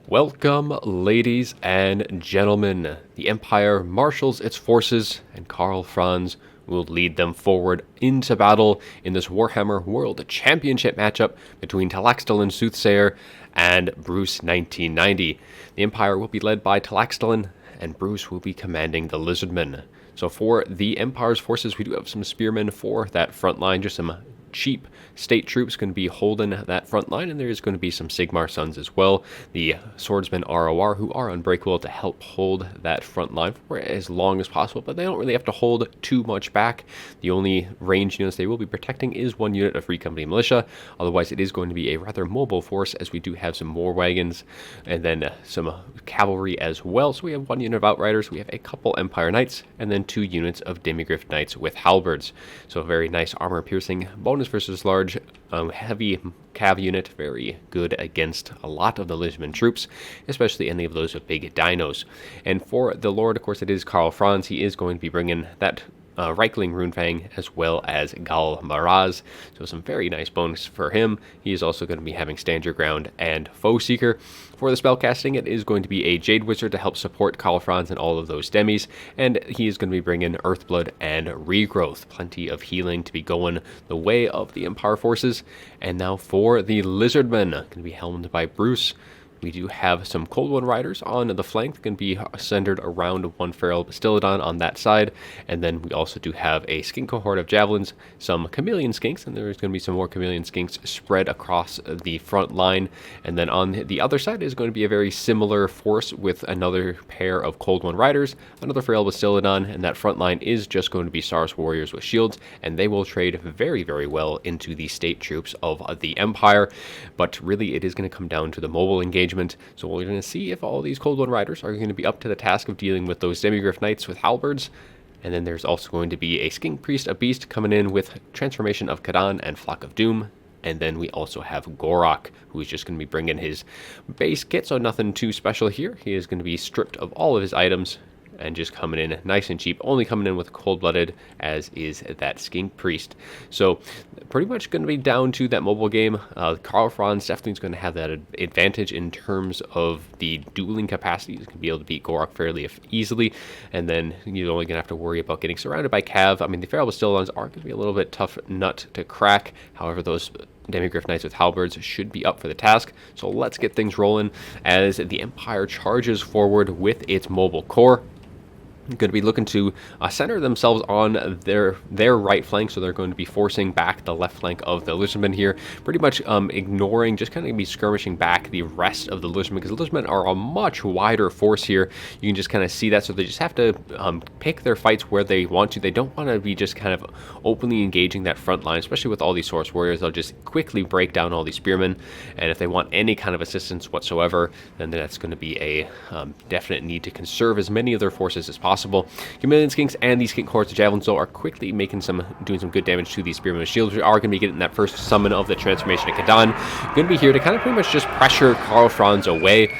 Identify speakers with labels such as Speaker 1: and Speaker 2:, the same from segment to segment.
Speaker 1: Welcome, ladies and gentlemen. The Empire marshals its forces, and Karl Franz will lead them forward into battle in this Warhammer World Championship matchup between Tlaxtlan Soothsayer and bruce1990. The Empire will be led by Tlaxtlan, and Bruce will be commanding the Lizardmen. So for the Empire's forces, we do have some spearmen for that front line, just some cheap state troops going to be holding that front line, and there is going to be some Sigmar sons as well, the swordsmen ROR, who are unbreakable to help hold that front line for as long as possible, but they don't really have to hold too much back. The only range units they will be protecting is one unit of Free Company Militia. Otherwise, it is going to be a rather mobile force, as we do have some war wagons and then some cavalry as well. So we have one unit of Outriders, we have a couple Empire Knights, and then 2 units of Demigryph Knights with halberds. So a very nice armor piercing bonus versus large heavy cav unit, very good against a lot of the Lizardmen troops, especially any of those with big dinos. And for the Lord, of course, it is Karl Franz. He is going to be bringing that Reichling Runefang as well as Gal Maraz, so some very nice bonus for him. He is also going to be having Stand Your Ground and Foe Seeker. For the spellcasting, it is going to be a Jade Wizard to help support Karl Franz and all of those demis, and he is going to be bringing Earthblood and Regrowth. Plenty of healing to be going the way of the Empire forces. And now for the Lizardmen, going to be helmed by Bruce. We do have some Cold One Riders on the flank, going to be centered around one Feral Bastiladon on that side, and then we also do have a Skink cohort of Javelins, some Chameleon Skinks, and there's going to be some more Chameleon Skinks spread across the front line. And then on the other side is going to be a very similar force with another pair of Cold One Riders, another Feral Bastiladon, and that front line is just going to be Saurus Warriors with shields, and they will trade very, very well into the state troops of the Empire. But really, it is going to come down to the mobile engagement. So we're going to see if all these Cold One Riders are going to be up to the task of dealing with those Demigryph Knights with halberds. And then there's also going to be a Skink Priest, a Beast, coming in with Transformation of Kadan and Flock of Doom. And then we also have Gorok, who is just going to be bringing his base kit, so nothing too special here. He is going to be stripped of all of his items and just coming in nice and cheap, only coming in with cold-blooded, as is that Skink Priest. So pretty much going to be down to that mobile game. Karl Franz definitely is going to have that advantage in terms of the dueling capacity. He's going to be able to beat Gorok fairly easily, and then you're only going to have to worry about getting surrounded by cav. I mean, the Feral Bastiladons are going to be a little bit tough nut to crack. However, those Demigryph Knights with halberds should be up for the task. So let's get things rolling as the Empire charges forward with its mobile core. Going to be looking to center themselves on their right flank, so they're going to be forcing back the left flank of the Lizardmen here, pretty much ignoring, just kind of be skirmishing back the rest of the Lizardmen, because the Lizardmen are a much wider force here. You can just kind of see that, so they just have to pick their fights where they want to. They don't want to be just kind of openly engaging that front line, especially with all these Saurus Warriors. They'll just quickly break down all these spearmen, and if they want any kind of assistance whatsoever, then that's going to be a definite need to conserve as many of their forces as possible. Chameleon Skinks and these Skink Hordes of Javelins, though, are quickly doing some good damage to these Spearmen with Shields. We are going to be getting that first summon of the Transformation of Kadan. Going to be here to kind of pretty much just pressure Karl Franz away.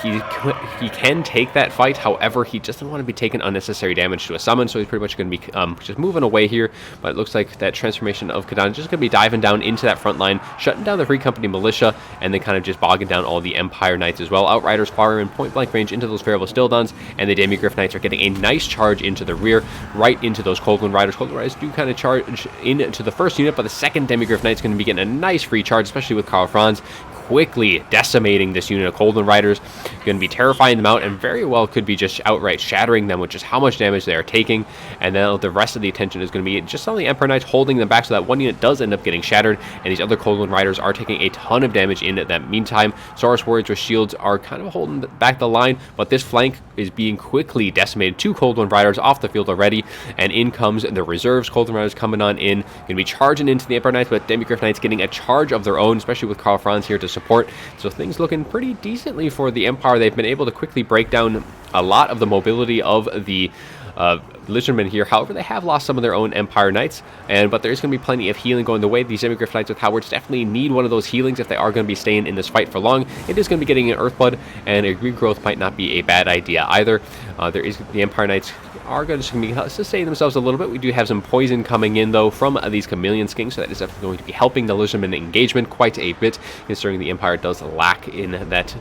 Speaker 1: He can take that fight, however, he just doesn't want to be taking unnecessary damage to a summon, so he's pretty much going to be just moving away here. But it looks like that Transformation of Kadan is just going to be diving down into that front line, shutting down the Free Company Militia, and then kind of just bogging down all the Empire Knights as well. Outriders firing point-blank range into those Feral Bastiladons, and the Demigryph Knights are getting a nice charge into the rear, right into those Cold One Riders. Cold One Riders do kind of charge into the first unit, but the second Demigryph Knight's going to be getting a nice free charge, especially with Karl Franz quickly decimating this unit of Cold One Riders. Going to be terrifying them out, and very well could be just outright shattering them with just how much damage they are taking. And then the rest of the attention is going to be just on the Emperor Knights, holding them back, so that one unit does end up getting shattered, and these other Cold One Riders are taking a ton of damage in that meantime. Saurus Warriors with shields are kind of holding back the line, but this flank is being quickly decimated. 2 Cold One Riders off the field already, and in comes the reserves. Cold One Riders coming on in, going to be charging into the Emperor Knights, but Demigryph Knights getting a charge of their own, especially with Karl Franz here to support. So things looking pretty decently for the Empire. They've been able to quickly break down a lot of the mobility of the Lizardmen here. However, they have lost some of their own Empire Knights, but there's going to be plenty of healing going the way. These Demigryph Knights with halberds definitely need one of those healings if they are going to be staying in this fight for long. It is going to be getting an Earthblood, and a Regrowth might not be a bad idea either. The Empire Knights are going to be sustaining themselves a little bit. We do have some poison coming in, though, from these Chameleon Skinks, so that is definitely going to be helping the Lizardmen engagement quite a bit, considering the Empire does lack in that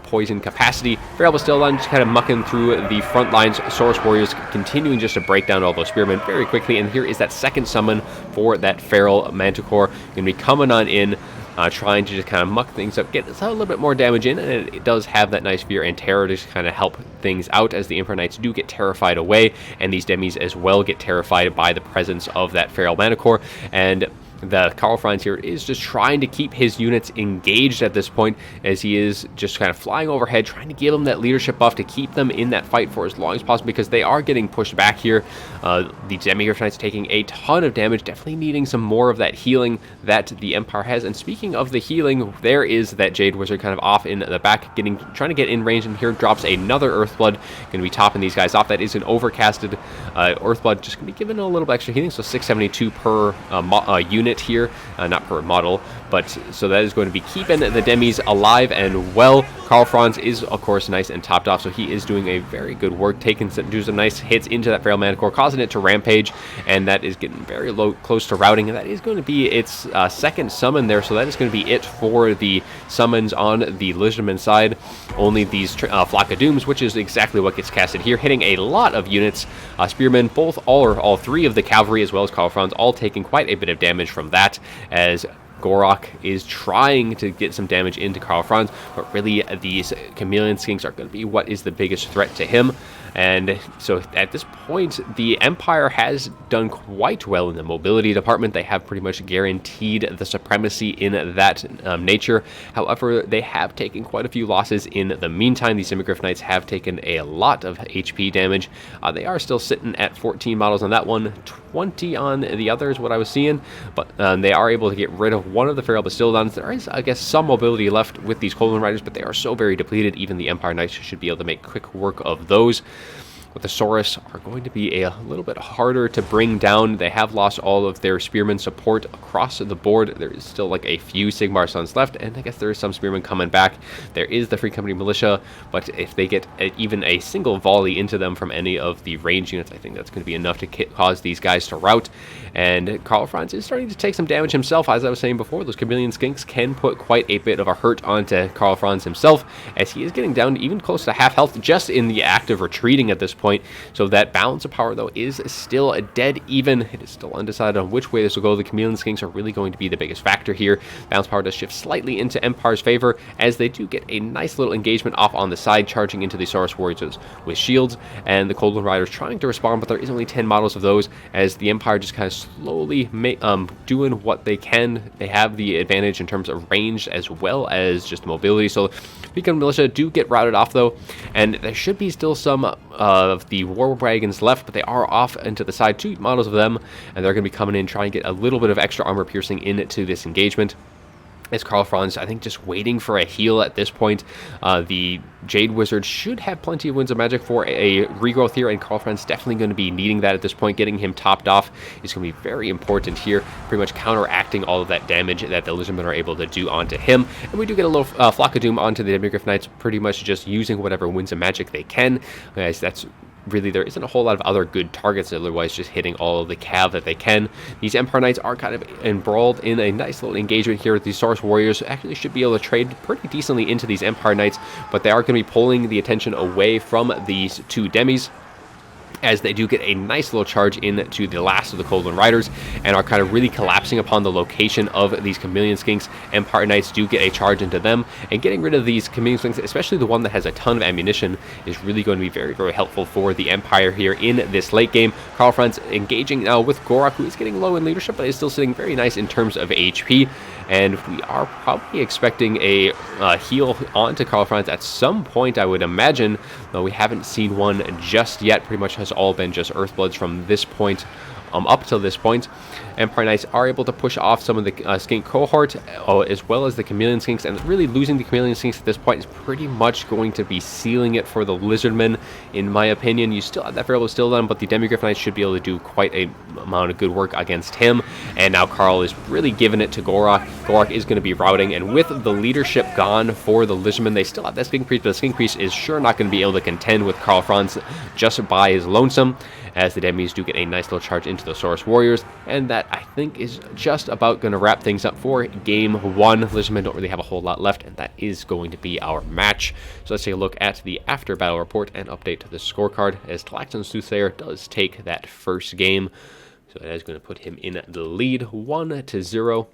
Speaker 1: poison capacity. Feral Bastildon just kind of mucking through the front lines. Saurus Warriors continuing just to break down all those spearmen very quickly. And here is that second summon for that Feral Manticore. Going to be coming on in, trying to just kind of muck things up, get a little bit more damage in, and it does have that nice fear and terror to just kind of help things out as the Emperor Knights do get terrified away, and these demis as well get terrified by the presence of that Feral Manticore. And the Karl Franz here is just trying to keep his units engaged at this point, as he is just kind of flying overhead, trying to give them that leadership buff to keep them in that fight for as long as possible, because they are getting pushed back here. The Demi-Earth Knights taking a ton of damage, definitely needing some more of that healing that the Empire has. And speaking of the healing, there is that Jade Wizard kind of off in the back, trying to get in range, and here drops another Earthblood, going to be topping these guys off. That is an overcasted Earthblood, just going to be given a little bit extra healing, so 672 per unit here, not per model, but so that is going to be keeping the demis alive and well. Karl Franz is, of course, nice and topped off, so he is doing a very good work, doing some nice hits into that Feral Manticore, causing it to rampage, and that is getting very close to routing, and that is going to be its second summon there, so that is going to be it for the summons on the Lizardman side. Only these Flock of Dooms, which is exactly what gets casted here, hitting a lot of units. Spearmen, all three of the cavalry, as well as Karl Franz, all taking quite a bit of damage from that, as Gorok is trying to get some damage into Karl Franz, but really these Chameleon Skinks are going to be what is the biggest threat to him. And so at this point, the Empire has done quite well in the mobility department. They have pretty much guaranteed the supremacy in that nature. However, they have taken quite a few losses in the meantime. These Immigrant Knights have taken a lot of HP damage. They are still sitting at 14 models on that one, 20 on the other is what I was seeing, but they are able to get rid of one of the Feral Bastildons. There is, I guess, some mobility left with these Colan Riders, but they are so very depleted, even the Empire Knights should be able to make quick work of those. But the Saurus are going to be a little bit harder to bring down. They have lost all of their Spearman support across the board. There is still like a few Sigmar Sons left, and I guess there is some Spearmen coming back. There is the Free Company Militia, but if they get even a single volley into them from any of the range units, I think that's going to be enough to cause these guys to rout. And Karl Franz is starting to take some damage himself. As I was saying before, those Chameleon Skinks can put quite a bit of a hurt onto Karl Franz himself, as he is getting down to even close to half health just in the act of retreating at this point. So that balance of power, though, is still a dead even. It is still undecided on which way this will go. The Chameleon Skinks are really going to be the biggest factor here. Balance power does shift slightly into Empire's favor, as they do get a nice little engagement off on the side, charging into the Saurus Warriors with shields, and the Coldland Riders trying to respond, but there is only 10 models of those, as the Empire just kind of slowly doing what they can. They have the advantage in terms of range as well as just mobility. So Beacon Militia do get routed off, though, and there should be still some of the War Wagons left, but they are off into the side, 2 models of them, and they're going to be coming in trying to get a little bit of extra armor piercing into this engagement. As Karl Franz, I think, just waiting for a heal at this point. The Jade Wizard should have plenty of Winds of Magic for a regrowth here, and Karl Franz definitely going to be needing that at this point. Getting him topped off is going to be very important here, pretty much counteracting all of that damage that the Lizardmen are able to do onto him. And we do get a little Flock of Doom onto the Demigryph Knights, pretty much just using whatever Winds of Magic they can. Guys, that's really, there isn't a whole lot of other good targets, otherwise just hitting all of the cav that they can. These Empire Knights are kind of embroiled in a nice little engagement here with these Saurus Warriors. Actually should be able to trade pretty decently into these Empire Knights, but they are going to be pulling the attention away from these 2 demis, as they do get a nice little charge into the last of the Coldland Riders, and are kind of really collapsing upon the location of these Chameleon Skinks. Empire Knights do get a charge into them, and getting rid of these Chameleon Skinks, especially the one that has a ton of ammunition, is really going to be very, very helpful for the Empire here in this late game. Karl Franz engaging now with Gorok, who is getting low in leadership, but is still sitting very nice in terms of HP. And we are probably expecting a heal onto Karl Franz at some point, I would imagine, though we haven't seen one just yet. Pretty much has all been just Earthbloods from this point up till this point. Empire Knights are able to push off some of the Skink cohort, as well as the Chameleon Skinks, and really losing the Chameleon Skinks at this point is pretty much going to be sealing it for the Lizardmen, in my opinion. You still have that Feral Bastildon, but the Demigryph Knights should be able to do quite a amount of good work against him, and now Karl is really giving it to Gorok. Gorok is going to be routing, and with the leadership gone for the Lizardmen, they still have that Skink Priest, but the Skink Priest is sure not going to be able to contend with Karl Franz just by his lonesome. as the Demis do get a nice little charge into the Saurus Warriors, and that I think is just about going to wrap things up for Game 1. Lizardmen don't really have a whole lot left, and that is going to be our match. So let's take a look at the after battle report and update to the scorecard, as Tlaxtlan Soothsayer does take that first game. So that is going to put him in the lead 1-0.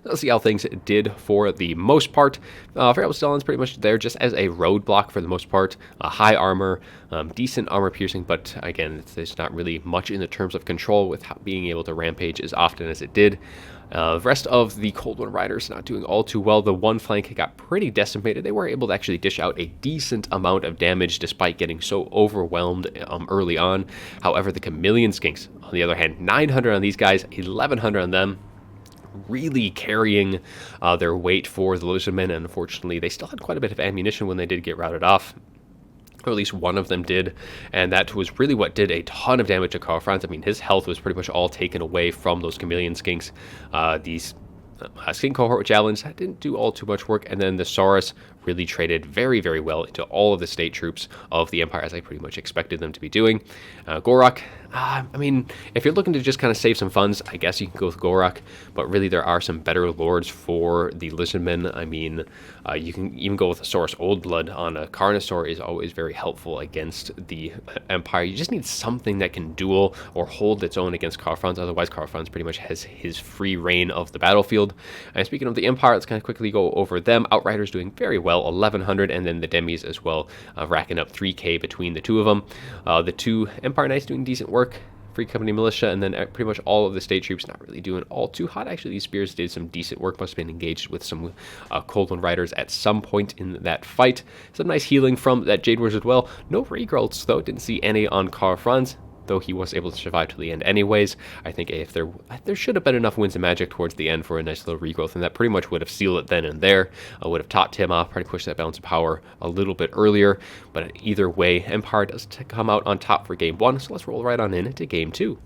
Speaker 1: Let's see how things did for the most part. Variable Stellan's pretty much there just as a roadblock for the most part. High armor, decent armor piercing, but again, there's not really much in the terms of control with being able to rampage as often as it did. The rest of the Cold One Riders not doing all too well. The one flank got pretty decimated. They were able to actually dish out a decent amount of damage despite getting so overwhelmed early on. However, the Chameleon Skinks, on the other hand, 900 on these guys, 1100 on them, really carrying their weight for the Lizardmen, and unfortunately they still had quite a bit of ammunition when they did get routed off, or at least one of them did, and that was really what did a ton of damage to Karl Franz. I mean, his health was pretty much all taken away from those Chameleon Skinks. These Skink cohort with javelins didn't do all too much work, and then the Saurus really traded very, very well into all of the state troops of the Empire, as I pretty much expected them to be doing. Gorok, I mean, if you're looking to just kind of save some funds, I guess you can go with Gorok, but really there are some better lords for the Lizardmen. I mean, you can even go with a Saurus Old Blood on a Carnosaur is always very helpful against the Empire. You just need something that can duel or hold its own against Karl Franz, otherwise Karl Franz pretty much has his free reign of the battlefield. And speaking of the Empire, let's kind of quickly go over them. Outriders doing very well, 1100, and then the Demis as well, racking up 3k between the two of them. The two Empire Knights doing decent work, Free Company Militia, and then pretty much all of the state troops not really doing all too hot. Actually, these spears did some decent work, must have been engaged with some Cold One Riders at some point in that fight. Some nice healing from that Jade Wars as well. No regrowths though, didn't see any on Karl Franz, though he was able to survive to the end anyways. I think if there should have been enough Winds of Magic towards the end for a nice little regrowth, and that pretty much would have sealed it then and there. Would have topped him off, probably pushed that balance of power a little bit earlier. But either way, Empire does come out on top for Game 1, so let's roll right on into Game 2.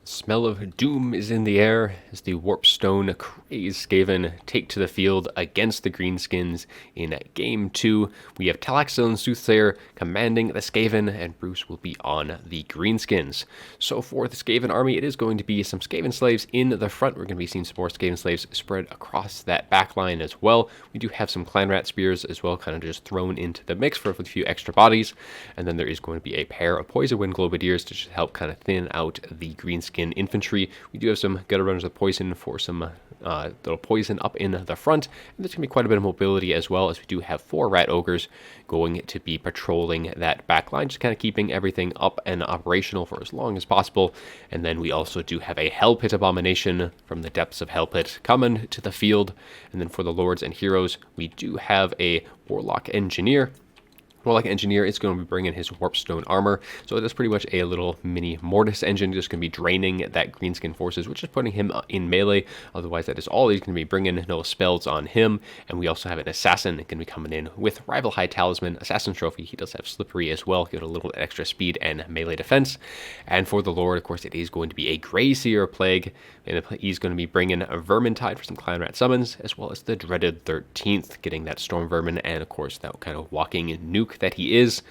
Speaker 1: Smell of doom is in the air as the Warpstone crazed Skaven take to the field against the Greenskins in Game 2. We have Tlaxtlan Soothsayer commanding the Skaven, and Bruce will be on the Greenskins. So for the Skaven army, it is going to be some Skaven slaves in the front. We're going to be seeing some more Skaven slaves spread across that back line as well. We do have some Clan Rat Spears as well, kind of just thrown into the mix for a few extra bodies. And then there is going to be a pair of Poison Wind Globadiers to just help kind of thin out the Greenskin infantry. We do have some gutter runners of poison for some little poison up in the front, and there's going to be quite a bit of mobility as well, as we do have 4 rat ogres going to be patrolling that back line, just kind of keeping everything up and operational for as long as possible. And then we also do have a Hell Pit Abomination from the depths of Hell Pit coming to the field. And then for the lords and heroes, we do have a Warlock Engineer. Warlock Engineer is going to be bringing his Warpstone armor, so it is pretty much a little mini Mortis engine, just going to be draining that Greenskin forces, which is putting him in melee. Otherwise, that is all he's going to be bringing, no spells on him. And we also have an Assassin going to be coming in with Rival High Talisman, Assassin Trophy. He does have Slippery as well, give it a little extra speed and melee defense. And for the Lord, of course, it is going to be a Greyseer Plague, and he's going to be bringing a Vermintide for some Clan Rat summons, as well as the dreaded 13th, getting that Storm Vermin, and of course that kind of walking nuke that he is.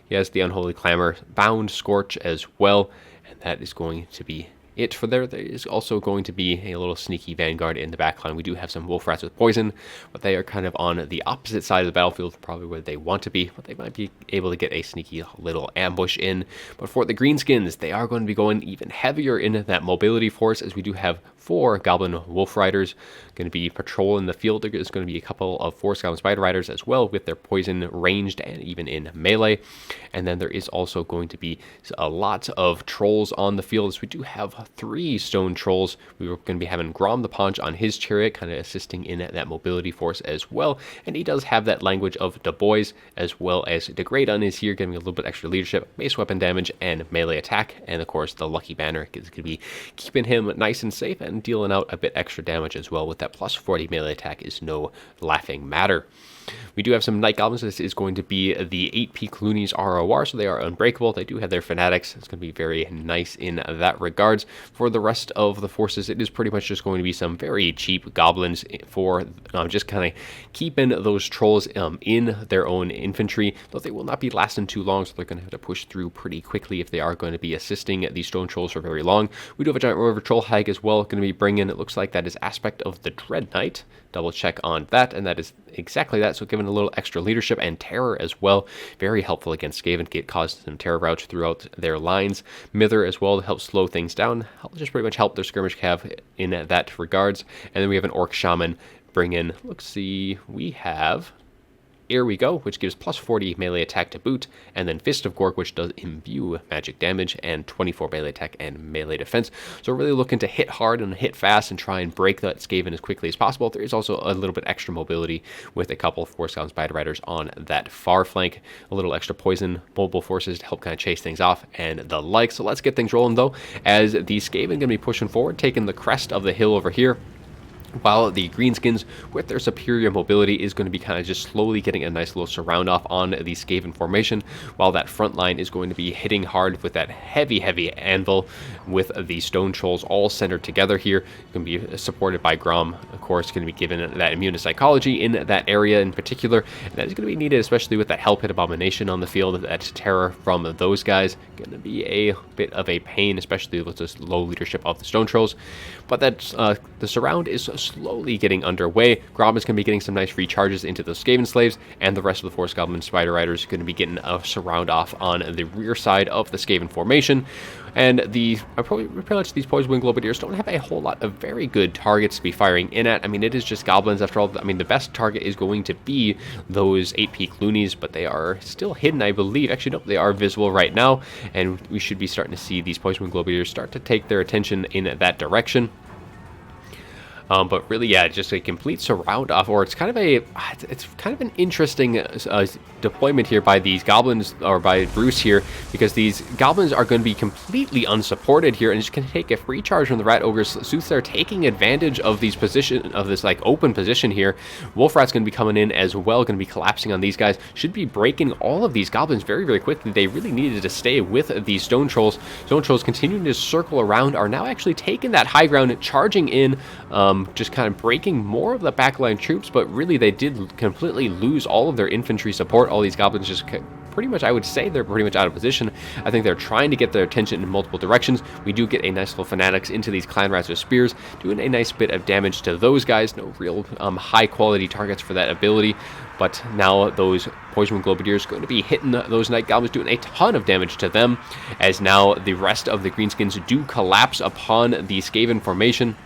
Speaker 1: He has the Unholy Clamor, Bound Scorch as well, and that is going to be it for there. There is also going to be a little sneaky Vanguard in the backline. We do have some Wolf Rats with poison, but they are kind of on the opposite side of the battlefield, probably where they want to be, but they might be able to get a sneaky little ambush in. But for the Greenskins, they are going to be going even heavier in that mobility force, as we do have 4 Goblin Wolf Riders going to be patrolling the field. There's going to be a couple of Force Goblin Spider Riders as well, with their poison ranged and even in melee. And then there is also going to be a lot of Trolls on the field, as we do have 3 Stone Trolls. We were going to be having Grom the Paunch on his chariot, kind of assisting in that mobility force as well. And he does have that language of the boys, as well as Degrade on his here, giving a little bit extra leadership, base weapon damage, and melee attack. And of course, the Lucky Banner is going to be keeping him nice and safe and dealing out a bit extra damage as well. With that plus 40 melee attack is no laughing matter. We do have some Night Goblins. This is going to be the 8P Clooney's ROR, so they are unbreakable. They do have their Fanatics. It's going to be very nice in that regards. for the rest of the forces, it is pretty much just going to be some very cheap goblins for just kind of keeping those trolls in their own infantry, though they will not be lasting too long, so they're going to have to push through pretty quickly if they are going to be assisting these stone trolls for very long. We do have a giant rover troll hag as well, going to be bringing, it looks like that is aspect of the Dread Knight. Double check on that, and that is exactly that, so giving a little extra leadership and terror as well. Very helpful against Skaven, get caused some terror routes throughout their lines. Mither as well to help slow things down, just pretty much help their skirmish cav in that regards. And then we have an orc shaman bring in, let's see, we have... Here we go, which gives plus 40 melee attack to boot, and then Fist of Gork, which does imbue magic damage, and 24 melee attack and melee defense. So we're really looking to hit hard and hit fast and try and break that Skaven as quickly as possible. There is also a little bit extra mobility with a couple of Force Goblin Spider Riders on that far flank. A little extra poison, mobile forces to help kind of chase things off, and the like. So let's get things rolling, though, as the Skaven going to be pushing forward, taking the crest of the hill over here, while the greenskins, with their superior mobility, is going to be kind of just slowly getting a nice little surround off on the Skaven formation, while that front line is going to be hitting hard with that heavy anvil with the stone trolls all centered together here. Going to be supported by Grom, of course, going to be given that immune to psychology in that area in particular. And that is going to be needed, especially with that Hell Pit Abomination on the field. That terror from those guys going to be a bit of a pain, especially with this low leadership of the stone trolls. But that's the surround is slowly getting underway. Grom is going to be getting some nice recharges into those Skaven slaves, and the rest of the Force Goblin Spider Riders are going to be getting a surround off on the rear side of the Skaven formation. And pretty much these Poison Wing Globadiers don't have a whole lot of very good targets to be firing in at. I mean, it is just goblins after all. I mean, the best target is going to be those 8-peak loonies, but they are still hidden, I believe. Actually, nope, they are visible right now, and we should be starting to see these Poison Wing Globadiers start to take their attention in that direction. But really, yeah, just a complete surround off, or it's kind of an interesting deployment here by these goblins, or by Bruce here, because these goblins are going to be completely unsupported here, and just going to take a free charge from the Rat Ogres. Soothsayer taking advantage of these this like open position here. Wolfrat's going to be coming in as well, going to be collapsing on these guys. Should be breaking all of these goblins very quickly. They really needed to stay with these stone trolls. Stone trolls continuing to circle around, are now actually taking that high ground, charging in. Just kind of breaking more of the backline troops, but really they did completely lose all of their infantry support. All these goblins just pretty much, I would say they're pretty much out of position. I think they're trying to get their attention in multiple directions. We do get a nice little fanatics into these clan rats with spears, doing a nice bit of damage to those guys. No real high quality targets for that ability, but now those Poison Wing Globadiers are going to be hitting those Night Goblins, doing a ton of damage to them, as now the rest of the greenskins do collapse upon the Skaven formation.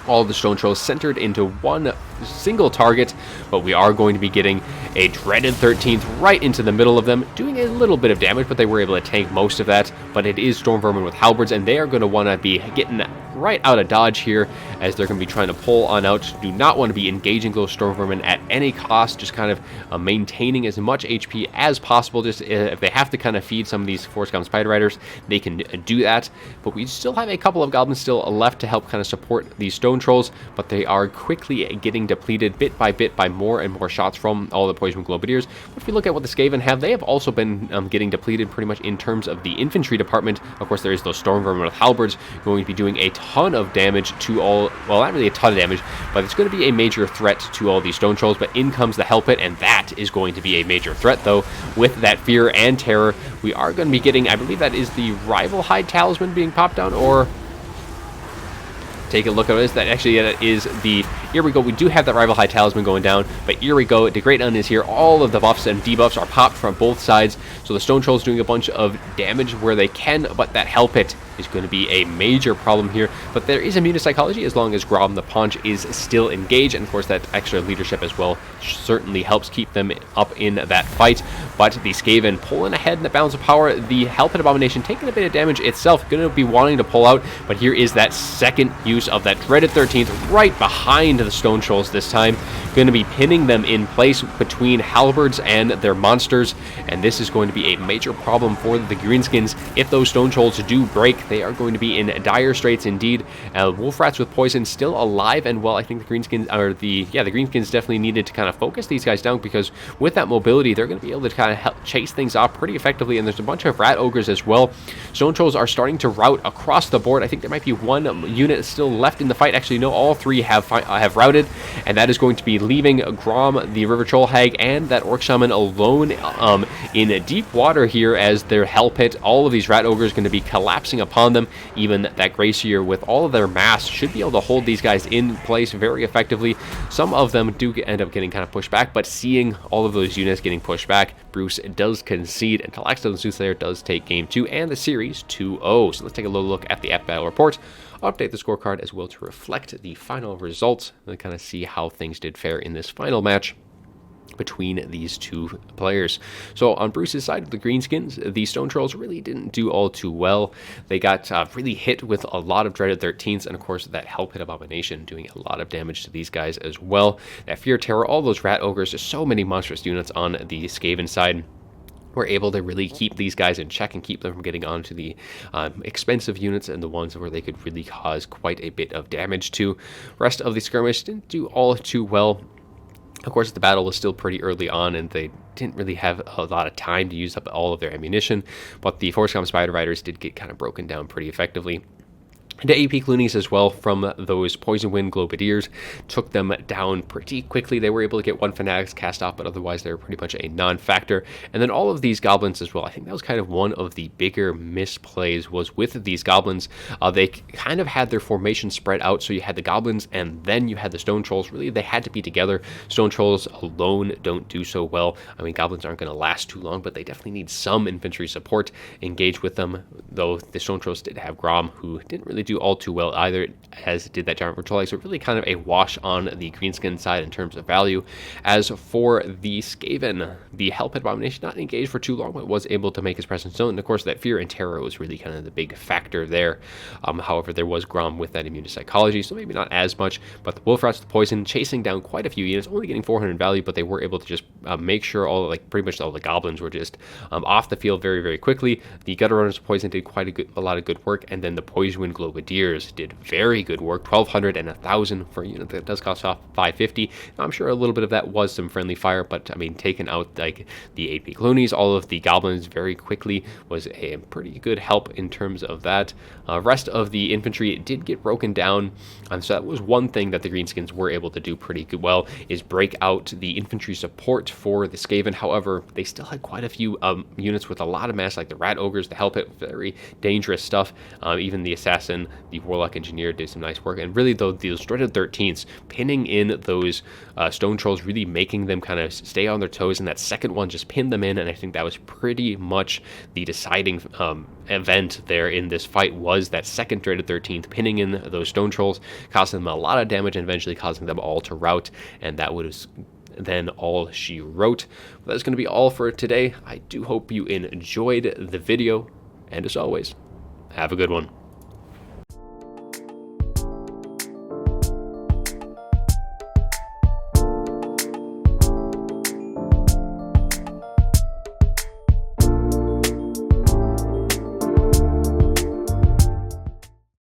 Speaker 1: All the stone trolls centered into one single target, but we are going to be getting a dreaded 13th right into the middle of them, doing a little bit of damage, but they were able to tank most of that. But it is Storm Vermin with halberds, and they are going to want to be getting right out of dodge here, as they're going to be trying to pull on out. Do not want to be engaging those Storm Vermin at any cost, just kind of maintaining as much HP as possible. Just if they have to kind of feed some of these Force Goblin Spider Riders, they can do that. But we still have a couple of goblins still left to help kind of support these stone trolls, but they are quickly getting depleted bit by more and more shots from all the Poison Wing Globadiers. But if we look at what the Skaven have, they have also been getting depleted pretty much in terms of the infantry department. Of course, there is those Storm Vermin with halberds going to be doing a ton of damage to all, well, not really a ton of damage, but it's going to be a major threat to all these stone trolls. But in comes the Hell Pit, and that is going to be a major threat, though. With that fear and terror, we are going to be getting, I believe that is the Rival Hide Talisman being popped down, or take a look at this. That actually that is the, here we go, we do have that Rival High Talisman going down, but here we go, the Great Nun is here. All of the buffs and debuffs are popped from both sides, so the Stone Troll's doing a bunch of damage where they can, but that Hell Pit is going to be a major problem here. But there is immune to psychology as long as Grom the Paunch is still engaged, and of course that extra leadership as well certainly helps keep them up in that fight. But the Skaven pulling ahead in the balance of power. The Hell Pit Abomination taking a bit of damage itself, going to be wanting to pull out, but here is that second use of that dreaded 13th right behind the Stone Trolls this time, going to be pinning them in place between halberds and their monsters, and this is going to be a major problem for the greenskins if those Stone Trolls do break. back, they are going to be in dire straits indeed. Wolf Rats with poison still alive and well. I think the Greenskins, or the Greenskins definitely needed to kind of focus these guys down, because with that mobility, they're going to be able to kind of help chase things off pretty effectively. And there's a bunch of Rat Ogres as well. Stone Trolls are starting to rout across the board. I think there might be one unit still left in the fight. Actually, no, all three have routed, and that is going to be leaving Grom, the River Troll Hag, and that Orc Shaman alone in deep water here as their Hell Pit. All of these Rat Ogres going to be collapsing upon them. Even that Gracier, with all of their mass, should be able to hold these guys in place very effectively. Some of them do end up getting kind of pushed back, but seeing all of those units getting pushed back, Bruce does concede, and Tlaxtlan Soothsayer does take game 2 and the series 2-0. So let's take a little look at the F-Battle report. I'll update the scorecard as well to reflect the final results and kind of see how things did fare in this final match between these two players. So on Bruce's side of the Greenskins, the Stone Trolls really didn't do all too well. They got really hit with a lot of Dreaded 13s, and of course that Hell Pit Abomination doing a lot of damage to these guys as well. That Fear Terror, all those Rat Ogres, just so many monstrous units on the Skaven side. Were able to really keep these guys in check and keep them from getting onto the expensive units and the ones where they could really cause quite a bit of damage to. Rest of the skirmish didn't do all too well. Of course, the battle was still pretty early on, and they didn't really have a lot of time to use up all of their ammunition, but the Force Comp Spider Riders did get kind of broken down pretty effectively. The AP Cloonies as well from those Poison Wind Globadiers took them down pretty quickly. They were able to get one Fanatics cast off, but otherwise they were pretty much a non-factor. And then all of these Goblins as well. I think that was kind of one of the bigger misplays was with these Goblins. They kind of had their formation spread out, so you had the Goblins and then you had the Stone Trolls. Really, they had to be together. Stone Trolls alone don't do so well. I mean, Goblins aren't going to last too long, but they definitely need some infantry support engaged with them, though the Stone Trolls did have Grom, who didn't really do all too well either, as did that Giant Patrol. So really kind of a wash on the Greenskin side in terms of value. As for the Skaven, the Hell Pit Abomination not engaged for too long, but was able to make his presence known. And of course, that Fear and Terror was really kind of the big factor there. However, there was Grom with that immune to psychology, so maybe not as much. But the Wolf Rats with Poison chasing down quite a few units, only getting 400 value, but they were able to just make sure pretty much all the Goblins were just off the field very, very quickly. The Gutter Runners with Poison did quite a lot of good work, and then the Poison Wind Globadiers did very good work. 1,200 and 1,000 for a unit that does cost off 550. I'm sure a little bit of that was some friendly fire, but I mean, taking out like the AP Cloonies, all of the Goblins very quickly was a pretty good help in terms of that. Rest of the infantry did get broken down, so that was one thing that the Greenskins were able to do pretty good well, is break out the infantry support for the Skaven. However, they still had quite a few units with a lot of mass, like the Rat Ogres, the Hell Pit, very dangerous stuff. Even the Assassin, the Warlock Engineer did some nice work, and really though those Dreaded 13s pinning in those Stone Trolls, really making them kind of stay on their toes, and that second one just pinned them in, and I think that was pretty much the deciding event there in this fight, was that second Dreaded 13th pinning in those Stone Trolls, costing them a lot of damage and eventually causing them all to rout, and that was then all she wrote. But that's going to be all for today. I do hope you enjoyed the video, and as always, have a good one.